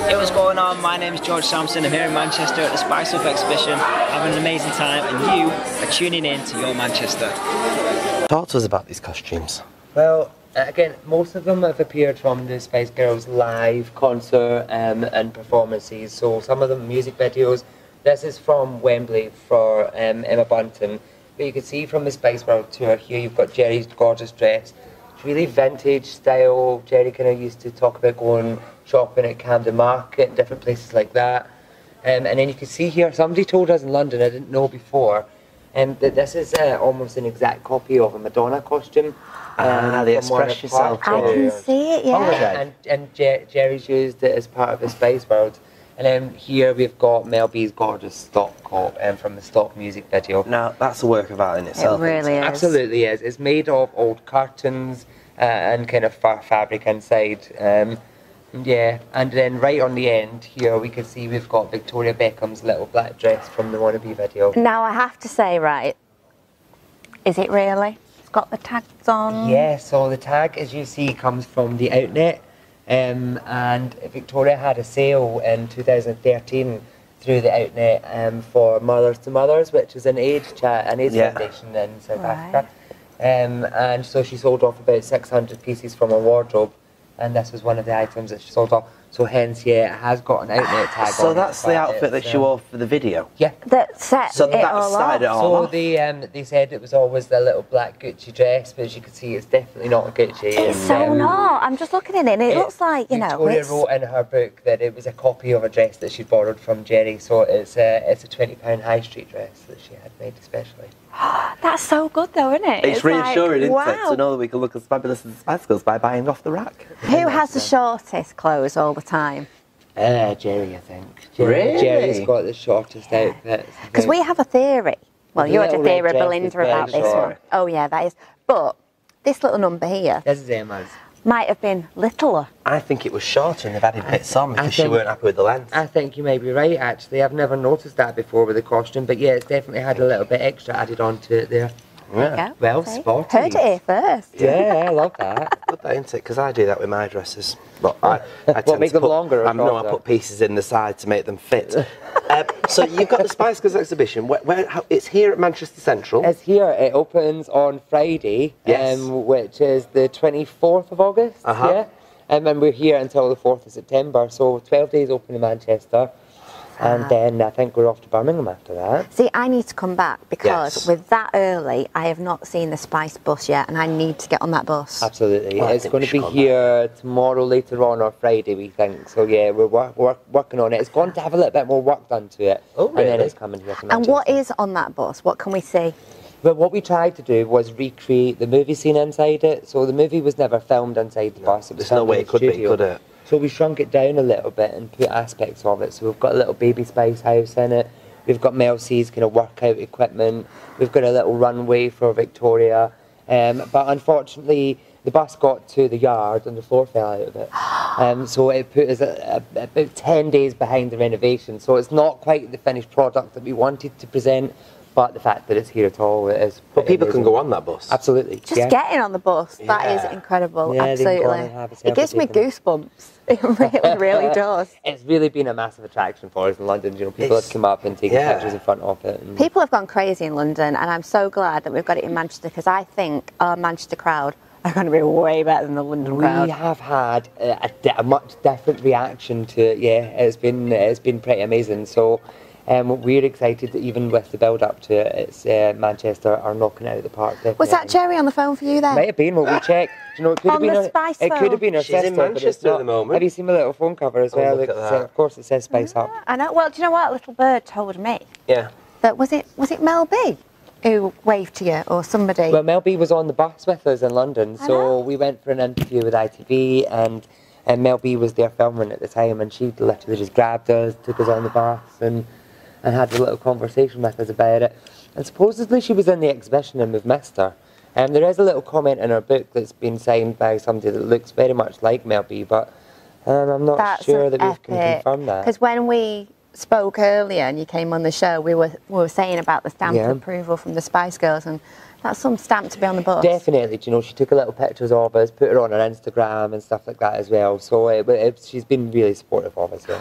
Hey, what's going on? My name is George Sampson. I'm here in Manchester at the Spice Up exhibition, having an amazing time, and you are tuning in to your Manchester. Talk to us about these costumes. Well, again, most of them have appeared from the Spice Girls live concert and performances. So some of them music videos. This is from Wembley for Emma Bunton. But you can see from the Spice World tour here, you've got Jerry's gorgeous dress. It's really vintage style. Jerry kind of used to talk about going shopping at Camden Market and different places like that. And then you can see here, somebody told us in London, I didn't know before, that this is almost an exact copy of a Madonna costume. The Express Yourself. I can see it, yeah. And Jerry's used it as part of the Spice World. And then here we've got Mel B's gorgeous stock coat from the stock music video. Now, that's a work of art in itself. It really is. Absolutely is. It's made of old curtains and kind of fabric inside. Yeah, and then right on the end here we can see we've got Victoria Beckham's little black dress from the Wannabe video. Now I have to say, right, is it really? It's got the tags on? Yeah, so the tag, as you see, comes from the Outnet. And Victoria had a sale in 2013 through the Outnet for Mothers to Mothers, which is an AIDS foundation in South Africa. And so she sold off about 600 pieces from her wardrobe, and this was one of the items that she sold off. So hence, yeah, it has got an Outnet tag on it. So that's the outfit that she wore for the video? Yeah. That set so it that all started it off. all So off. they said it was always the little black Gucci dress, but as you can see, it's definitely not a Gucci. It's so not. I'm just looking at it, and it looks like, you know, Victoria wrote in her book that it was a copy of a dress that she borrowed from Jerry, so it's a £20 high street dress that she had made especially. That's so good though, isn't it? It's reassuring, isn't wow. it? To know that we can look as fabulous as the Spice Girls by buying off the rack. Who has the shortest clothes all the time? Jerry, I think. Really? Jerry's got the shortest outfits. Because we have a theory. Well, The you had a little theory, red dress Belinda, is very about this short. one. Oh yeah, that is. But this little number here This is Emma's. might have been littler. I think it was shorter and they've added bits on because she think- weren't happy with the length. I think you may be right, actually. I've never noticed that before with the costume, but yeah, it's definitely had a little bit extra added onto it there. Yeah. Well See? spotted. Heard it here first. Yeah, I love that. Good that, isn't it? Because I do that with my dresses. But I tend make to them put, longer or no, I shorter? put pieces in the side to make them fit. So you've got the Spice Girls exhibition. It's here at Manchester Central. It's here. It opens on Friday, Yes. which is the 24th of August. Yeah. And we're here until the 4th of September. So 12 days open in Manchester. And then I think we're off to Birmingham after that. See, I need to come back because Yes. with that early, I have not seen the Spice bus yet, and I need to get on that bus. Absolutely. Well, I it's think going we to be should come here tomorrow, later on, or Friday, we think. So yeah, we're working on it. It's going to have a little bit more work done to it. Oh, And then really? it's coming here to Manchester. And what is on that bus? What can we see? But what we tried to do was recreate the movie scene inside it. So the movie was never filmed inside the bus. It was There's no filmed way in it the could be, studio. could it? So we shrunk it down a little bit and put aspects of it. So we've got a little baby Spice house in it. We've got Mel C's kind of workout equipment. We've got a little runway for Victoria. But unfortunately, the bus got to the yard and the floor fell out of it. So it put us about 10 days behind the renovation. So it's not quite the finished product that we wanted to present. But the fact that it's here at all is But people can amazing. go on that bus. Absolutely. Just yeah. getting on the bus, that Yeah. is incredible, Yeah, they can go on absolutely. and have a It gives me selfie, goosebumps. It really, really does. It's really been a massive attraction for us in London. You know, people have come up and taken pictures in front of it. And People have gone crazy in London, and I'm so glad that we've got it in Manchester because I think our Manchester crowd are going to be way better than the London we crowd. have had a much different reaction to it. Yeah, it's been pretty amazing. So we're excited that even with the build up to it, it's Manchester are knocking it out of the park. Definitely. Was that Jerry on the phone for you then? Might have been. Well, we checked. You know, it could have On been. the Spice It could phone. have been her She's in sister, but it's Manchester at not. the moment. Have you seen my little phone cover as Oh, well? look at that. Of course, it says Spice Up. I know. Well, do you know what? Little Bird told me Yeah. that was it Mel B who waved to you or somebody? Well, Mel B was on the bus with us in London, I so know. we went for an interview with ITV, and Mel B was there filming at the time, and she literally just grabbed us, took us on the bus, and had a little conversation with us about it. And supposedly she was in the exhibition and we've missed her. There is a little comment in her book that's been signed by somebody that looks very much like Mel B, but I'm not That's sure that we can epic. confirm that. Because when we spoke earlier and you came on the show, we were saying about the stamp Yeah. of approval from the Spice Girls, and That's some stamp to be on the bus. Definitely, you know, she took a little pictures of us, put her on her Instagram and stuff like that as well. So she's been really supportive of us. Yeah.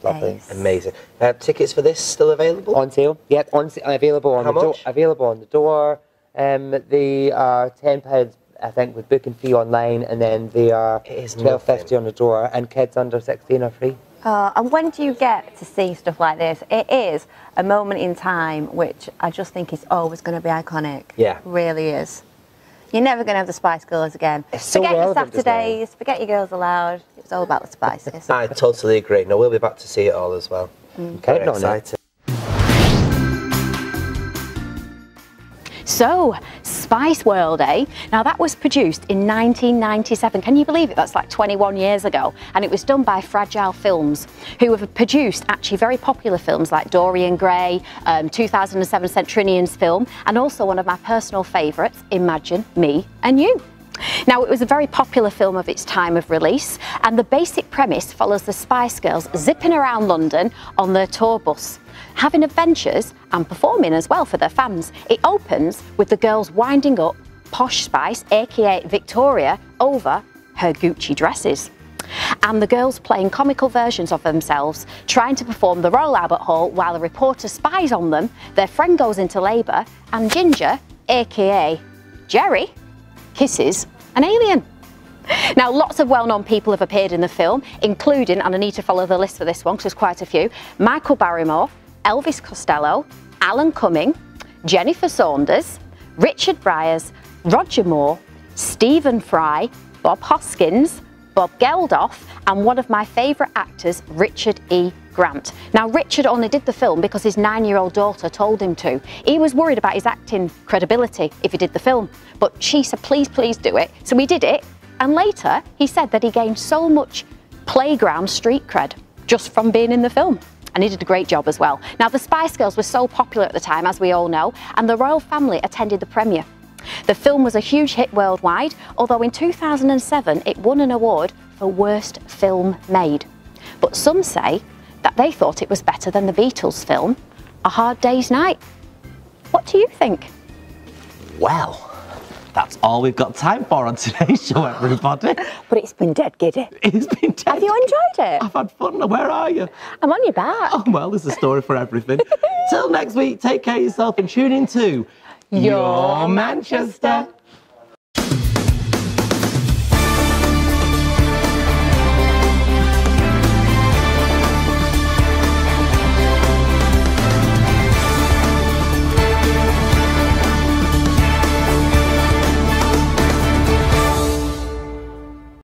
Lovely. Nice. Amazing. Tickets for this still available? On sale? Yep, available on How the door. much? Available on the door. They are £10, I think, with booking fee online, and then they are £12.50 on the door. And kids under 16 are free. And when do you get to see stuff like this? It is a moment in time which I just think is always going to be iconic. Yeah. Really is. You're never going to have the Spice Girls again. It's so forget your relevant as well. Saturdays, forget your Girls Aloud. It's all about the Spices. I totally agree. No, we'll be back to see it all as well. Okay, Very excited. So, Spice World, eh? Now that was produced in 1997. Can you believe it? That's like 21 years ago. And it was done by Fragile Films, who have produced actually very popular films like Dorian Gray, 2007 Centrinian's film, and also one of my personal favourites, Imagine Me and You. Now, it was a very popular film of its time of release, and the basic premise follows the Spice Girls zipping around London on their tour bus, having adventures and performing as well for their fans. It opens with the girls winding up Posh Spice, aka Victoria, over her Gucci dresses, and the girls playing comical versions of themselves, trying to perform the Royal Albert Hall while a reporter spies on them. Their friend goes into labour, and Ginger, aka Jerry, kisses an alien. Now, lots of well-known people have appeared in the film, including, and I need to follow the list for this one because there's quite a few, Michael Barrymore, Elvis Costello, Alan Cumming, Jennifer Saunders, Richard Bryars, Roger Moore, Stephen Fry, Bob Hoskins, Bob Geldof, and one of my favourite actors, Richard E. Grant. Now, Richard only did the film because his 9-year-old daughter told him to. He was worried about his acting credibility if he did the film, but she said, please, please do it. So he did it, and later he said that he gained so much playground street cred just from being in the film. And he did a great job as well. Now, the Spice Girls were so popular at the time, as we all know, and the royal family attended the premiere. The film was a huge hit worldwide, although in 2007 it won an award for Worst Film Made. But some say that they thought it was better than the Beatles film, A Hard Day's Night. What do you think? Well, that's all we've got time for on today's show, everybody. But it's been dead giddy. It's been dead. Have you enjoyed it? I've had fun. Where are you? I'm on your back. Oh, well, there's a story for everything. Till next week, take care of yourself and tune in to Your Manchester.